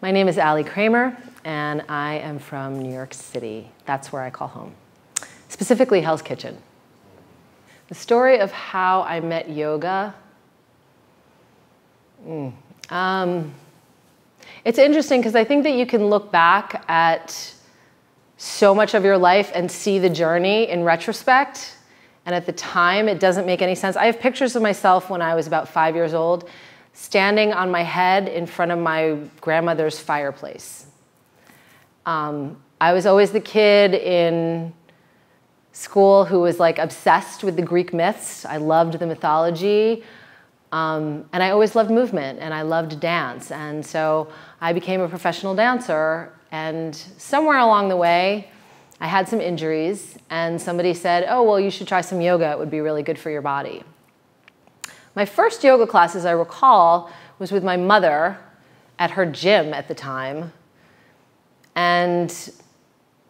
My name is Ali Cramer, and I am from New York City. That's where I call home, specifically Hell's Kitchen. The story of how I met yoga, it's interesting because I think that you can look back at so much of your life and see the journey in retrospect, and at the time it doesn't make any sense. I have pictures of myself when I was about 5 years old, standing on my head in front of my grandmother's fireplace. I was always the kid in school who was like obsessed with the Greek myths. I loved the mythology, and I always loved movement, and I loved dance. And so I became a professional dancer, and somewhere along the way, I had some injuries, and somebody said, oh, well, you should try some yoga. It would be really good for your body. My first yoga class, as I recall, was with my mother at her gym at the time. And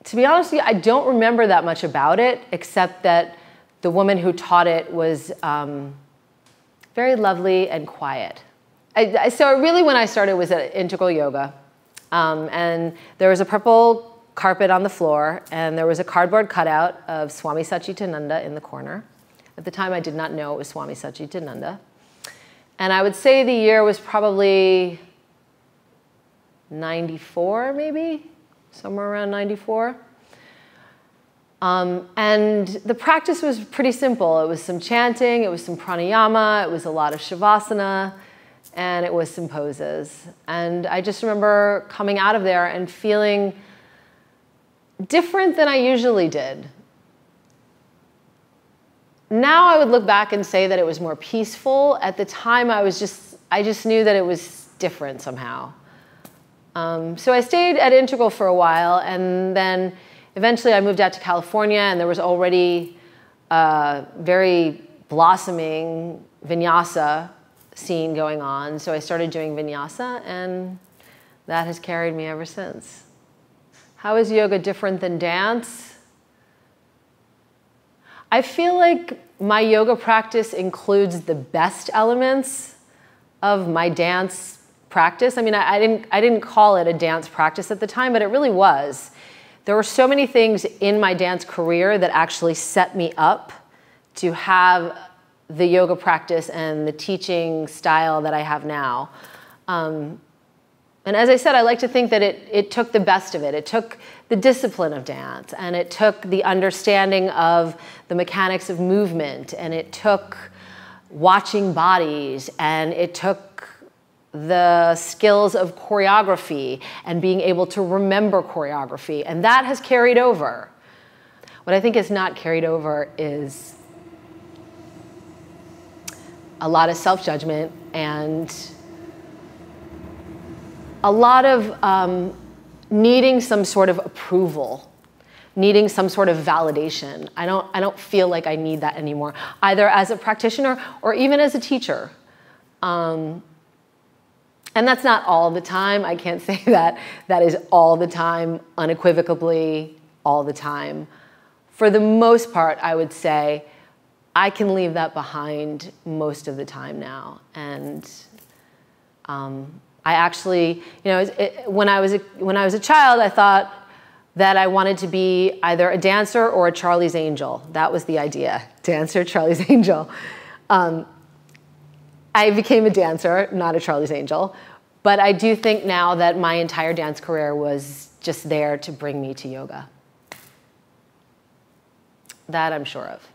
to be honest with you, I don't remember that much about it, except that the woman who taught it was very lovely and quiet. So really when I started was at Integral Yoga. And there was a purple carpet on the floor, and there was a cardboard cutout of Swami Satchitananda in the corner. At the time, I did not know it was Swami Satchitananda. And I would say the year was probably 94, maybe, somewhere around 94. And the practice was pretty simple. It was some chanting, it was some pranayama, it was a lot of shavasana, and it was some poses. And I just remember coming out of there and feeling different than I usually did. Now I would look back and say that it was more peaceful. At the time, I just knew that it was different somehow. So I stayed at Integral for a while, and then eventually I moved out to California, and there was already a very blossoming vinyasa scene going on. So I started doing vinyasa, and that has carried me ever since. How is yoga different than dance? I feel like my yoga practice includes the best elements of my dance practice. I mean, I didn't call it a dance practice at the time, but it really was. There were so many things in my dance career that actually set me up to have the yoga practice and the teaching style that I have now. And as I said, I like to think that it took the best of it. It took the discipline of dance, and it took the understanding of the mechanics of movement, and it took watching bodies, and it took the skills of choreography and being able to remember choreography, and that has carried over. What I think is not carried over is a lot of self-judgment and a lot of needing some sort of approval, needing some sort of validation. I don't feel like I need that anymore, either as a practitioner or even as a teacher. And that's not all the time. I can't say that that is all the time, unequivocally all the time. For the most part, I would say I can leave that behind most of the time now. And I actually, you know, when I was a child, I thought that I wanted to be either a dancer or a Charlie's Angel. That was the idea, dancer, Charlie's Angel. I became a dancer, not a Charlie's Angel, but I do think now that my entire dance career was just there to bring me to yoga. That I'm sure of.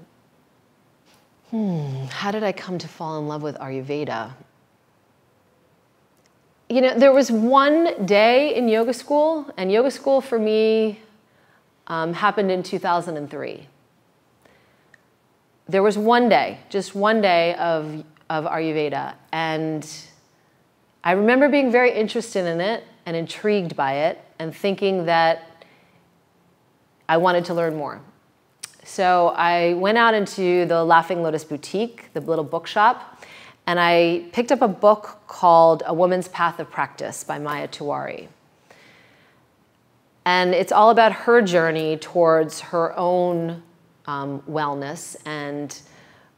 How did I come to fall in love with Ayurveda? You know, there was one day in yoga school, and yoga school for me happened in 2003. There was one day, just one day of Ayurveda, and I remember being very interested in it and intrigued by it and thinking that I wanted to learn more. So I went out into the Laughing Lotus boutique, the little bookshop, and I picked up a book called A Woman's Path of Practice by Maya Tiwari. And it's all about her journey towards her own wellness and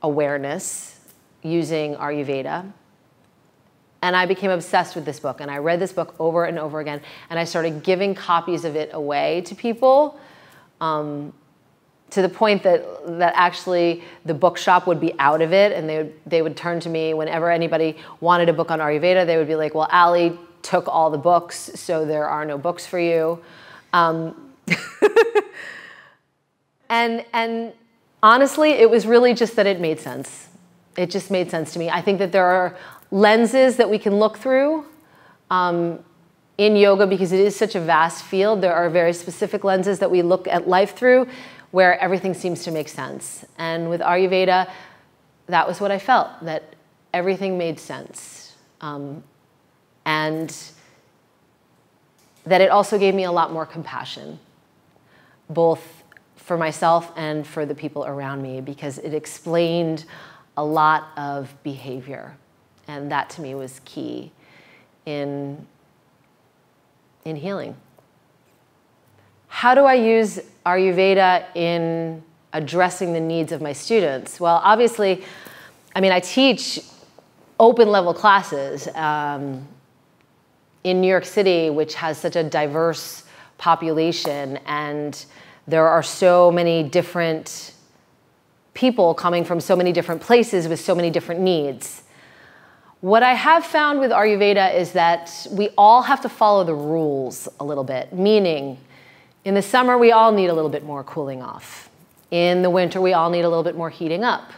awareness using Ayurveda. And I became obsessed with this book, and I read this book over and over again, and I started giving copies of it away to people, to the point that actually the bookshop would be out of it, and they would turn to me whenever anybody wanted a book on Ayurveda. They would be like, well, Ali took all the books, so there are no books for you. And honestly, it was really just that it made sense. It just made sense to me. I think that there are lenses that we can look through in yoga, because it is such a vast field. There are very specific lenses that we look at life through where everything seems to make sense. And with Ayurveda, that was what I felt, that everything made sense. And that it also gave me a lot more compassion, both for myself and for the people around me, because it explained a lot of behavior. And that to me was key in healing. How do I use Ayurveda in addressing the needs of my students? Well, obviously, I mean, I teach open level classes in New York City, which has such a diverse population, and there are so many different people coming from so many different places with so many different needs. What I have found with Ayurveda is that we all have to follow the rules a little bit, meaning in the summer, we all need a little bit more cooling off. In the winter, we all need a little bit more heating up.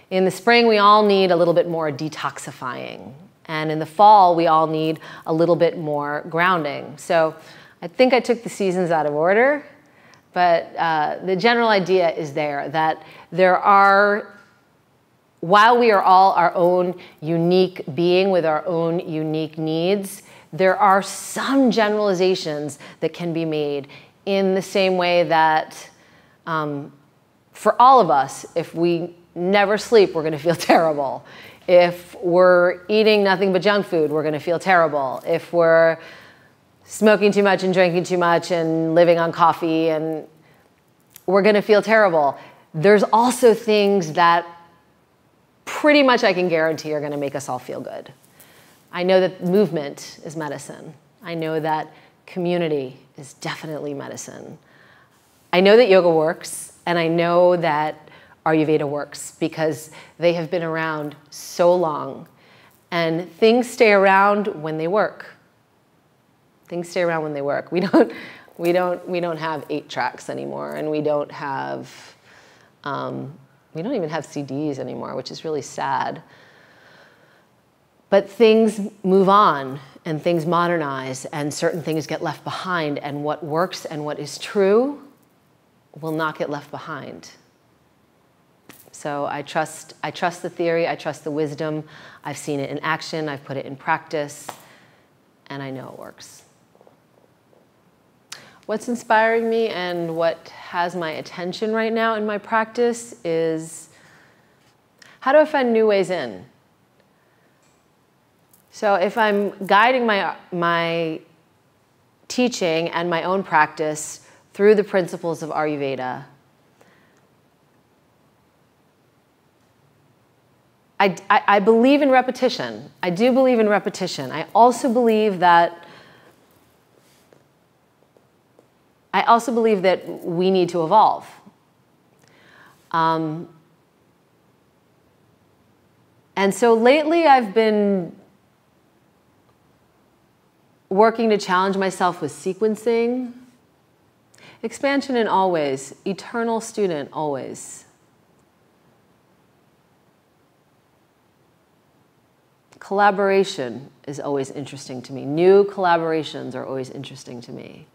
In the spring, we all need a little bit more detoxifying. And in the fall, we all need a little bit more grounding. So I think I took the seasons out of order, but the general idea is that there are, while we are all our own unique being with our own unique needs, there are some generalizations that can be made in the same way that for all of us, if we never sleep, we're going to feel terrible. If we're eating nothing but junk food, we're going to feel terrible. If we're smoking too much and drinking too much and living on coffee, and we're going to feel terrible. There's also things that pretty much I can guarantee are going to make us all feel good. I know that movement is medicine. I know that community is definitely medicine. I know that yoga works, and I know that Ayurveda works because they have been around so long, and things stay around when they work. Things stay around when they work. We don't have 8-tracks anymore, and we don't even have CDs anymore, which is really sad. But things move on, and things modernize, and certain things get left behind, and what works and what is true will not get left behind. So I trust the theory, I trust the wisdom. I've seen it in action, I've put it in practice, and I know it works. What's inspiring me and what has my attention right now in my practice is, how do I find new ways in? So if I'm guiding my teaching and my own practice through the principles of Ayurveda, I believe in repetition. I do believe in repetition. I also believe that we need to evolve. And so lately I've been working to challenge myself with sequencing, expansion in all ways, eternal student always. Collaboration is always interesting to me. New collaborations are always interesting to me.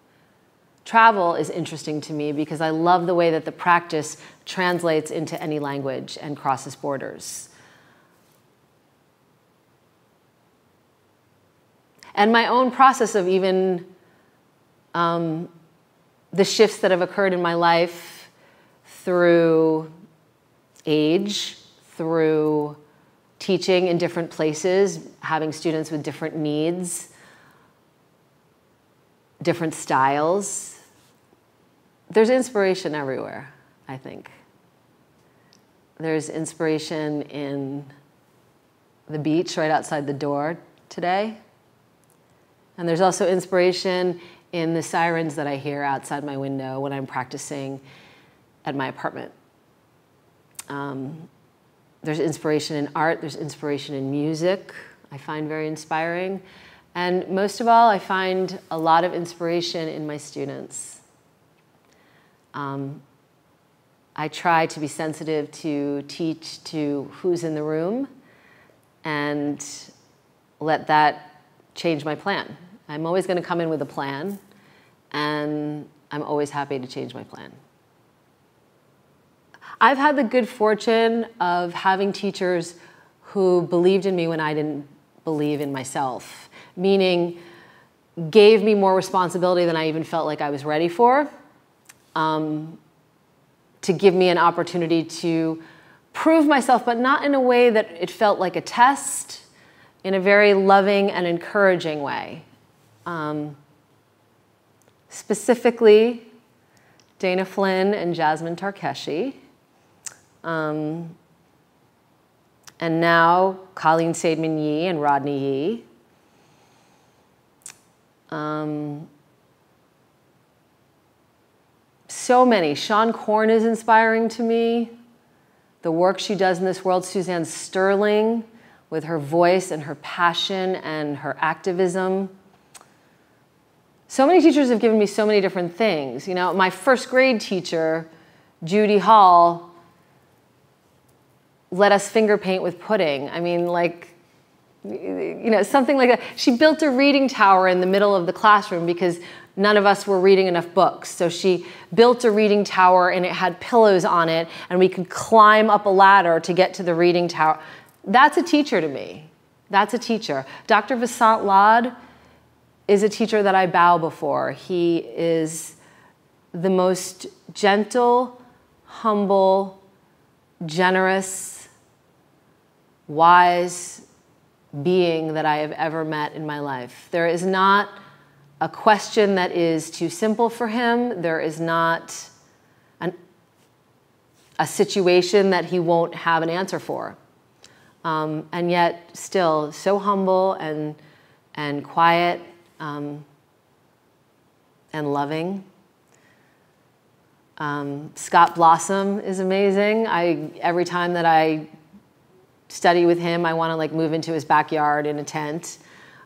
Travel is interesting to me because I love the way that the practice translates into any language and crosses borders. And my own process of even the shifts that have occurred in my life through age, through teaching in different places, having students with different needs, different styles. There's inspiration everywhere, I think. There's inspiration in the beach right outside the door today. And there's also inspiration in the sirens that I hear outside my window when I'm practicing at my apartment. There's inspiration in art, there's inspiration in music, I find very inspiring. And most of all, I find a lot of inspiration in my students. I try to be sensitive to teach to who's in the room and let that change my plan. I'm always going to come in with a plan, and I'm always happy to change my plan. I've had the good fortune of having teachers who believed in me when I didn't believe in myself, meaning gave me more responsibility than I even felt like I was ready for, to give me an opportunity to prove myself, but not in a way that it felt like a test, in a very loving and encouraging way. Specifically, Dana Flynn and Jasmine Tarkeshi. And now Colleen Seidman Yee and Rodney Yee. So many. Sean Korn is inspiring to me. The work she does in this world, Suzanne Sterling, with her voice and her passion and her activism. So many teachers have given me so many different things. You know, my first grade teacher, Judy Hall, let us finger paint with pudding. I mean, like, you know, something like that. She built a reading tower in the middle of the classroom because none of us were reading enough books. So she built a reading tower and it had pillows on it and we could climb up a ladder to get to the reading tower. That's a teacher to me. That's a teacher. Dr. Vasant Lad is a teacher that I bow before. He is the most gentle, humble, generous, wise being that I have ever met in my life. There is not a question that is too simple for him. There is not a situation that he won't have an answer for. And yet still so humble and quiet and loving. Scott Blossom is amazing. Every time that I study with him, I want to like move into his backyard in a tent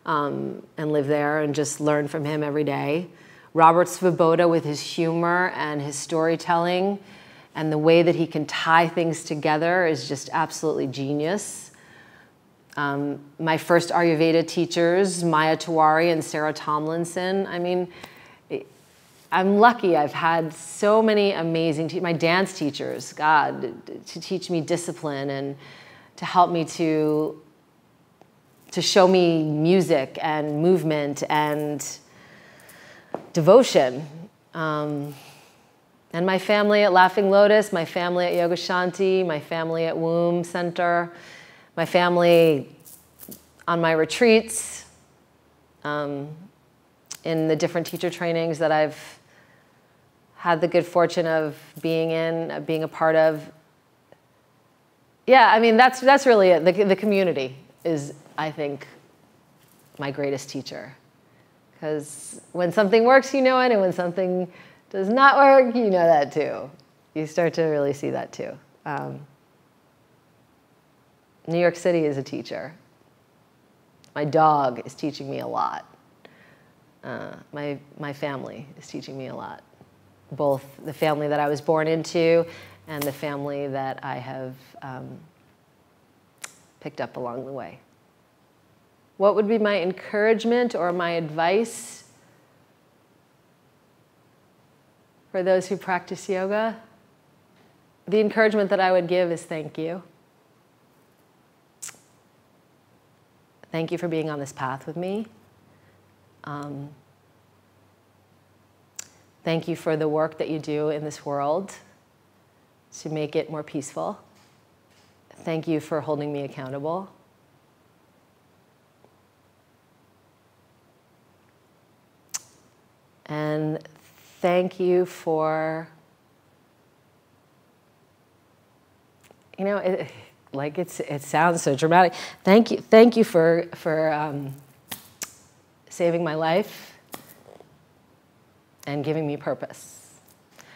and live there and just learn from him every day. Robert Svoboda with his humor and his storytelling and the way that he can tie things together is just absolutely genius. My first Ayurveda teachers, Maya Tiwari and Sarah Tomlinson, I mean, I'm lucky. I've had so many amazing my dance teachers, God, to teach me discipline and to help me to show me music and movement and devotion. And my family at Laughing Lotus, my family at Yoga Shanti, my family at Womb Center, my family on my retreats, in the different teacher trainings that I've had the good fortune of being in, being a part of. Yeah, I mean, that's really it. The community is, I think, my greatest teacher. Because when something works, you know it, and when something does not work, you know that too. You start to really see that too. New York City is a teacher. My dog is teaching me a lot. My family is teaching me a lot. Both the family that I was born into and the family that I have picked up along the way. What would be my encouragement or my advice for those who practice yoga? The encouragement that I would give is thank you. Thank you for being on this path with me. Thank you for the work that you do in this world to make it more peaceful. Thank you for holding me accountable. And thank you for, you know, like it sounds so dramatic. Thank you for saving my life and giving me purpose.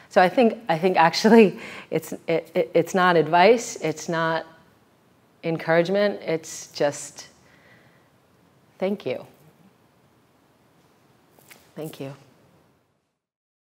So I think actually it's not advice, it's not encouragement, it's just thank you. Thank you.